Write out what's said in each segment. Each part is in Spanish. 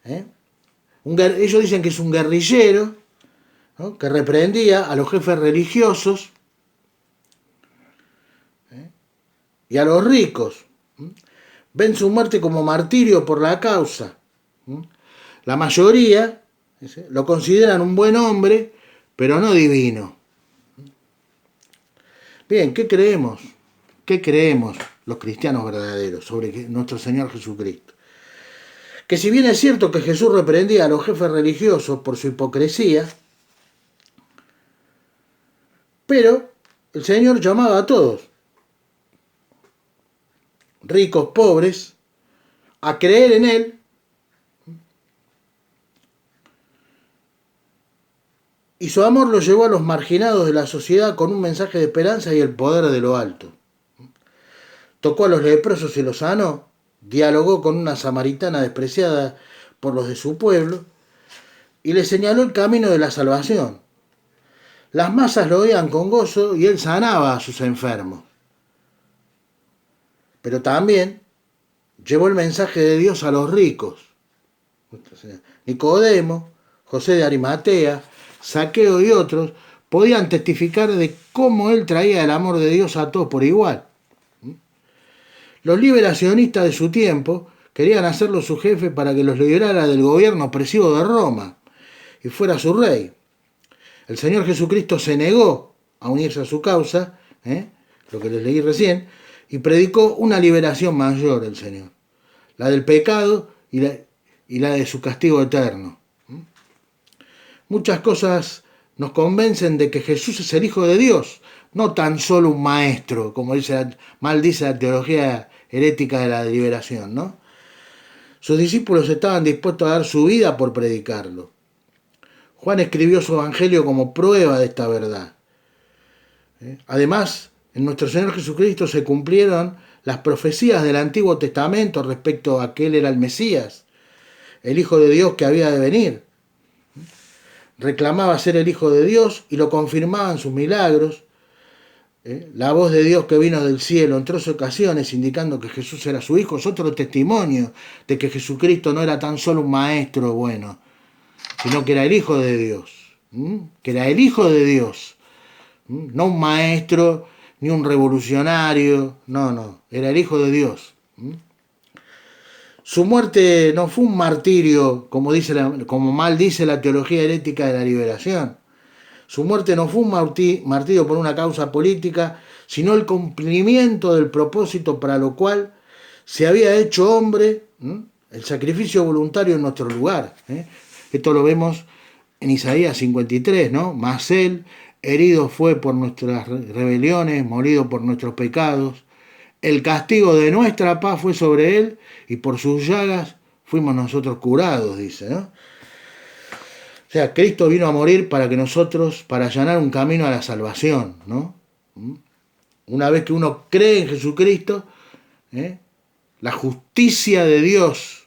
¿eh? Ellos dicen que es un guerrillero, ¿no?, que reprendía a los jefes religiosos, ¿eh?, y a los ricos. Ven su muerte como martirio por la causa. La mayoría lo consideran un buen hombre, pero no divino. Bien, ¿qué creemos? ¿Qué creemos los cristianos verdaderos sobre nuestro Señor Jesucristo? Que si bien es cierto que Jesús reprendía a los jefes religiosos por su hipocresía, pero el Señor llamaba a todos, ricos, pobres, a creer en Él, y su amor lo llevó a los marginados de la sociedad con un mensaje de esperanza y el poder de lo alto. Tocó a los leprosos y los sanó, dialogó con una samaritana despreciada por los de su pueblo y le señaló el camino de la salvación. Las masas lo oían con gozo y él sanaba a sus enfermos. Pero también llevó el mensaje de Dios a los ricos. Nicodemo, José de Arimatea, Zaqueo y otros podían testificar de cómo él traía el amor de Dios a todos por igual. Los liberacionistas de su tiempo querían hacerlo su jefe para que los liberara del gobierno opresivo de Roma y fuera su rey. El Señor Jesucristo se negó a unirse a su causa, lo que les leí recién, y predicó una liberación mayor el Señor, la del pecado y la de su castigo eterno. Muchas cosas nos convencen de que Jesús es el Hijo de Dios, no tan solo un maestro, como maldice la teología herética de la liberación, ¿no? Sus discípulos estaban dispuestos a dar su vida por predicarlo. Juan escribió su evangelio como prueba de esta verdad. Además, en nuestro Señor Jesucristo se cumplieron las profecías del Antiguo Testamento respecto a que Él era el Mesías, el Hijo de Dios que había de venir. Reclamaba ser el Hijo de Dios y lo confirmaban sus milagros. La voz de Dios que vino del cielo en 3 ocasiones indicando que Jesús era su Hijo es otro testimonio de que Jesucristo no era tan solo un maestro bueno, sino que era el Hijo de Dios, que era el Hijo de Dios, no un maestro ni un revolucionario, no, era el Hijo de Dios. Su muerte no fue un martirio, como mal dice la teología herética de la liberación. Su muerte no fue un martirio por una causa política, sino el cumplimiento del propósito para lo cual se había hecho hombre, el sacrificio voluntario en nuestro lugar. Esto lo vemos en Isaías 53, ¿no? Mas él, herido fue por nuestras rebeliones, molido por nuestros pecados. El castigo de nuestra paz fue sobre él y por sus llagas fuimos nosotros curados, dice, ¿no? O sea, Cristo vino a morir para allanar un camino a la salvación, ¿no? Una vez que uno cree en Jesucristo, la justicia de Dios,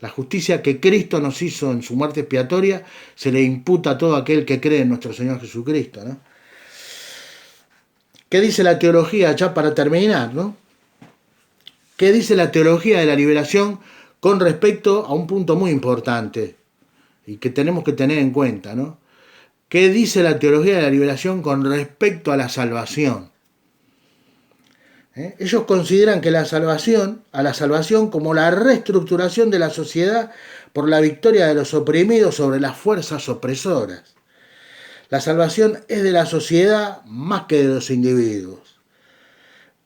la justicia que Cristo nos hizo en su muerte expiatoria, se le imputa a todo aquel que cree en nuestro Señor Jesucristo, ¿no? ¿Qué dice la teología, ya para terminar, ¿no? ¿Qué dice la teología de la liberación con respecto a un punto muy importante y que tenemos que tener en cuenta, ¿no? ¿Qué dice la teología de la liberación con respecto a la salvación? Ellos consideran que a la salvación como la reestructuración de la sociedad por la victoria de los oprimidos sobre las fuerzas opresoras. La salvación es de la sociedad más que de los individuos.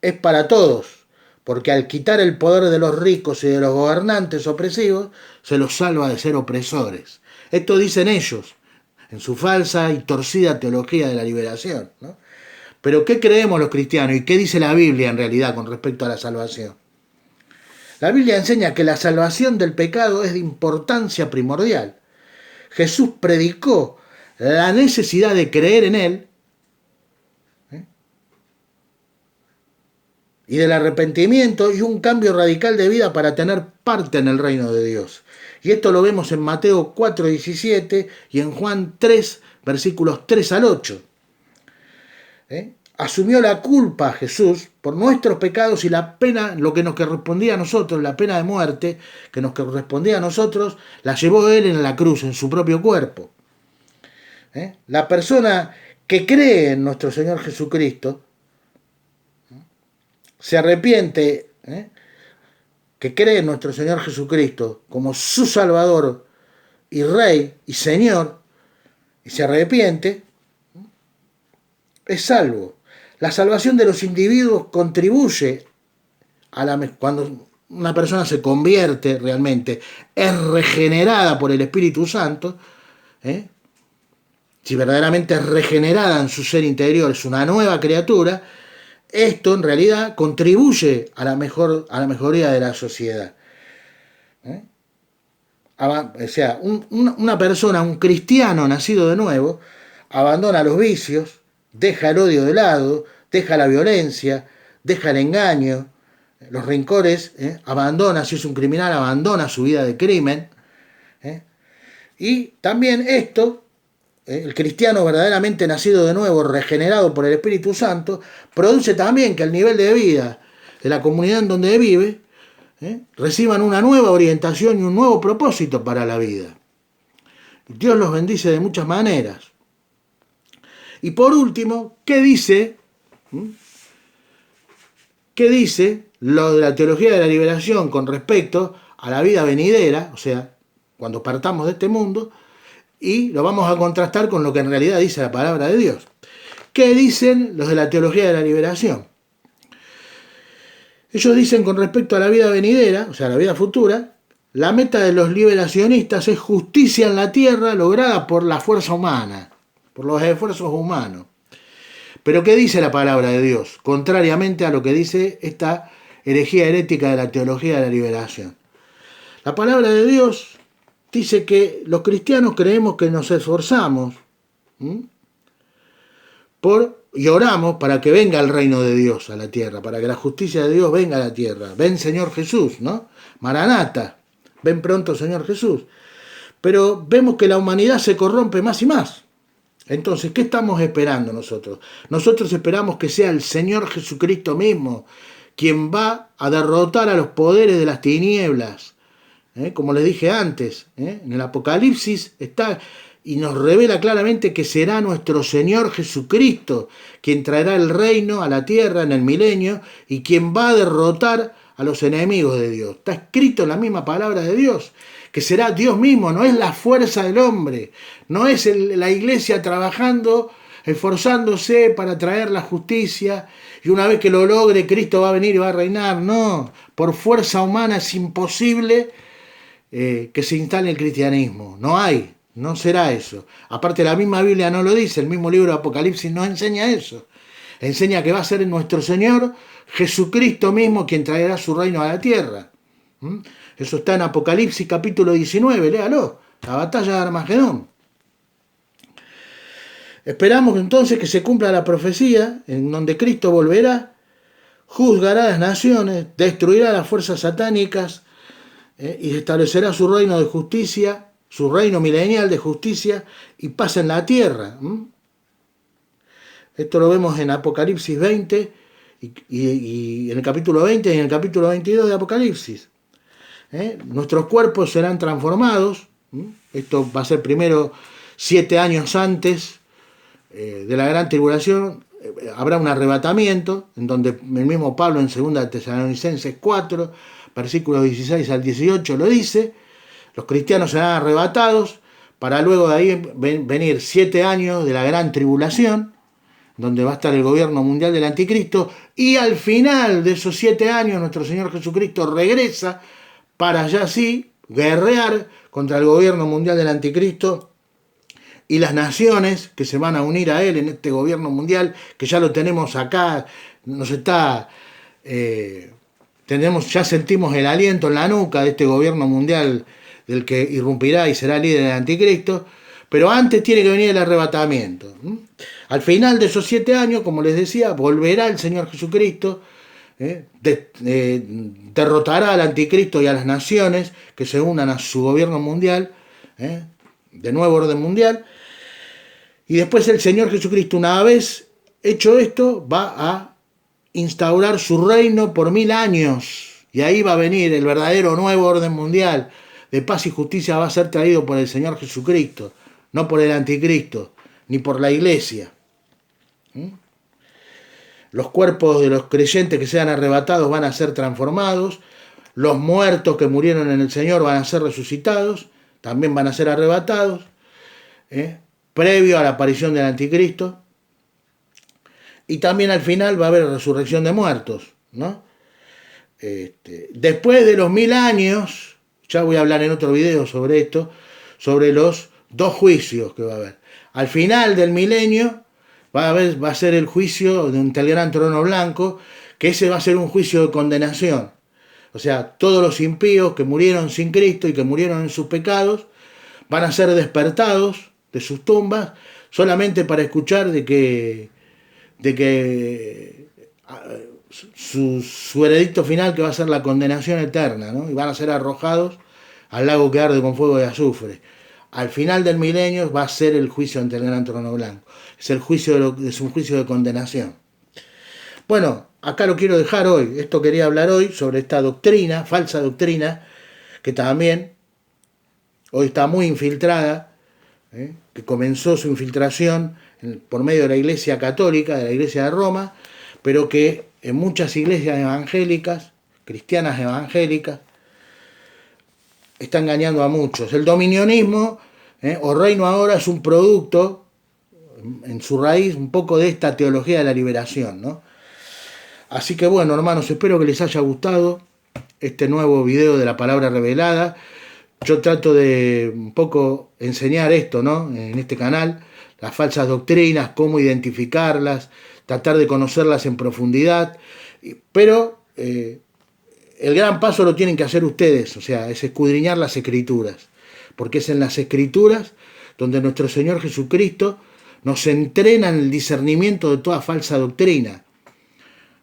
Es para todos, porque al quitar el poder de los ricos y de los gobernantes opresivos, se los salva de ser opresores. Esto dicen ellos, en su falsa y torcida teología de la liberación, ¿no? Pero ¿qué creemos los cristianos y qué dice la Biblia en realidad con respecto a la salvación? La Biblia enseña que la salvación del pecado es de importancia primordial. Jesús predicó la necesidad de creer en Él y del arrepentimiento y un cambio radical de vida para tener parte en el reino de Dios. Y esto lo vemos en Mateo 4:17 y en Juan 3, versículos 3 al 8. asumió la culpa Jesús por nuestros pecados y la pena, lo que nos correspondía a nosotros, la pena de muerte que nos correspondía a nosotros, la llevó Él en la cruz, en su propio cuerpo. La persona que cree en nuestro Señor Jesucristo, se arrepiente, que cree en nuestro Señor Jesucristo como su Salvador y Rey y Señor, y se arrepiente, es salvo. La salvación de los individuos contribuye cuando una persona se convierte realmente, es regenerada por el Espíritu Santo, si verdaderamente es regenerada en su ser interior, es una nueva criatura, esto en realidad contribuye a la mejoría de la sociedad. O sea, una persona, un cristiano nacido de nuevo, abandona los vicios, deja el odio de lado, deja la violencia, deja el engaño, los rencores, abandona, si es un criminal, abandona su vida de crimen. Y también esto, el cristiano verdaderamente nacido de nuevo, regenerado por el Espíritu Santo, produce también que el nivel de vida de la comunidad en donde vive reciban una nueva orientación y un nuevo propósito para la vida. Dios los bendice de muchas maneras. Y por último, ¿qué dice? ¿Qué dice lo de la teología de la liberación con respecto a la vida venidera? O sea, cuando partamos de este mundo, y lo vamos a contrastar con lo que en realidad dice la palabra de Dios. ¿Qué dicen los de la teología de la liberación? Ellos dicen con respecto a la vida venidera, o sea, la vida futura, la meta de los liberacionistas es justicia en la tierra lograda por la fuerza humana, por los esfuerzos humanos. Pero ¿qué dice la palabra de Dios? Contrariamente a lo que dice esta herejía herética de la teología de la liberación. La palabra de Dios dice que los cristianos creemos que nos esforzamos y oramos para que venga el reino de Dios a la tierra, para que la justicia de Dios venga a la tierra. Ven Señor Jesús, ¿no? Maranata, ven pronto Señor Jesús. Pero vemos que la humanidad se corrompe más y más. Entonces, ¿qué estamos esperando nosotros? Nosotros esperamos que sea el Señor Jesucristo mismo quien va a derrotar a los poderes de las tinieblas. Como les dije antes, en el Apocalipsis está y nos revela claramente que será nuestro Señor Jesucristo quien traerá el reino a la tierra en el milenio y quien va a derrotar a los enemigos de Dios. Está escrito en la misma palabra de Dios, que será Dios mismo, no es la fuerza del hombre, no es la iglesia trabajando, esforzándose para traer la justicia, y una vez que lo logre, Cristo va a venir y va a reinar. No, por fuerza humana es imposible que se instale el cristianismo. No será eso. Aparte, la misma Biblia no lo dice, el mismo libro de Apocalipsis no enseña eso. Enseña que va a ser nuestro Señor Jesucristo mismo quien traerá su reino a la tierra. Eso está en Apocalipsis capítulo 19, léalo, la batalla de Armagedón. Esperamos entonces que se cumpla la profecía en donde Cristo volverá, juzgará a las naciones, destruirá las fuerzas satánicas y establecerá su reino de justicia, su reino milenial de justicia y paz en la tierra. Esto lo vemos en Apocalipsis 20 y en el capítulo 20 y en el capítulo 22 de Apocalipsis. Nuestros cuerpos serán transformados. Esto va a ser primero 7 años antes de la gran tribulación. Habrá un arrebatamiento en donde el mismo Pablo en 2 Tesalonicenses 4 versículos 16 al 18 lo dice. Los cristianos serán arrebatados para luego de ahí venir 7 años de la gran tribulación, donde va a estar el gobierno mundial del anticristo, y al final de esos 7 años nuestro Señor Jesucristo regresa para ya sí guerrear contra el gobierno mundial del anticristo y las naciones que se van a unir a él en este gobierno mundial, que ya lo tenemos acá, ya sentimos el aliento en la nuca de este gobierno mundial del que irrumpirá y será líder del anticristo, pero antes tiene que venir el arrebatamiento. Al final de esos 7 años, como les decía, volverá el Señor Jesucristo, derrotará al anticristo y a las naciones que se unan a su gobierno mundial, de nuevo orden mundial, y después el Señor Jesucristo, una vez hecho esto, va a instaurar su reino por 1000 años. Y ahí va a venir el verdadero nuevo orden mundial de paz y justicia, va a ser traído por el Señor Jesucristo, no por el anticristo, ni por la iglesia. Los cuerpos de los creyentes que sean arrebatados van a ser transformados, los muertos que murieron en el Señor van a ser resucitados, también van a ser arrebatados, previo a la aparición del anticristo. Y también al final va a haber resurrección de muertos, ¿no? Después de los 1000 años, ya voy a hablar en otro video sobre esto, sobre los 2 juicios que va a haber. Al final del milenio va a ser el juicio ante el gran trono blanco, que ese va a ser un juicio de condenación. O sea, todos los impíos que murieron sin Cristo y que murieron en sus pecados van a ser despertados de sus tumbas solamente para escuchar de que su veredicto final, que va a ser la condenación eterna, ¿no? Y van a ser arrojados al lago que arde con fuego de azufre. Al final del milenio va a ser el juicio ante el gran trono blanco. Es un juicio de condenación. Bueno, acá lo quiero dejar hoy. Esto quería hablar hoy sobre esta doctrina, falsa doctrina, que también hoy está muy infiltrada, que comenzó su infiltración por medio de la Iglesia Católica, de la Iglesia de Roma, pero que en muchas iglesias evangélicas, cristianas evangélicas, está engañando a muchos. El dominionismo o reino ahora es un producto, en su raíz, un poco de esta teología de la liberación, ¿no? Así que bueno, hermanos, espero que les haya gustado este nuevo video de la palabra revelada. Yo trato de un poco enseñar esto, ¿no? En este canal, las falsas doctrinas, cómo identificarlas, tratar de conocerlas en profundidad, pero el gran paso lo tienen que hacer ustedes, o sea, es escudriñar las Escrituras, porque es en las Escrituras donde nuestro Señor Jesucristo nos entrena en el discernimiento de toda falsa doctrina,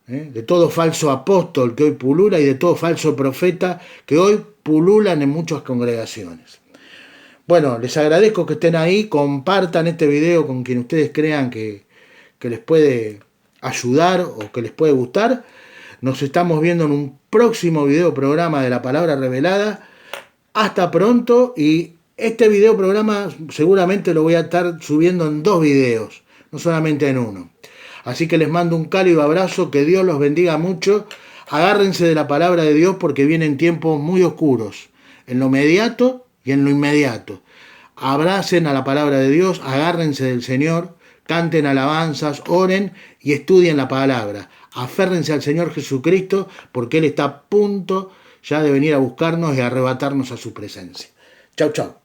de todo falso apóstol que hoy pulula y de todo falso profeta que hoy pululan en muchas congregaciones. Bueno, les agradezco que estén ahí, compartan este video con quien ustedes crean que les puede ayudar o que les puede gustar. Nos estamos viendo en un próximo video programa de la palabra revelada. Hasta pronto, y este video programa seguramente lo voy a estar subiendo en 2 videos, no solamente en uno. Así que les mando un cálido abrazo, que Dios los bendiga mucho. Agárrense de la palabra de Dios porque vienen tiempos muy oscuros, en lo mediato y en lo inmediato. Abracen a la palabra de Dios, agárrense del Señor, canten alabanzas, oren y estudien la palabra. Aférrense al Señor Jesucristo porque Él está a punto ya de venir a buscarnos y arrebatarnos a su presencia. Chau, chau.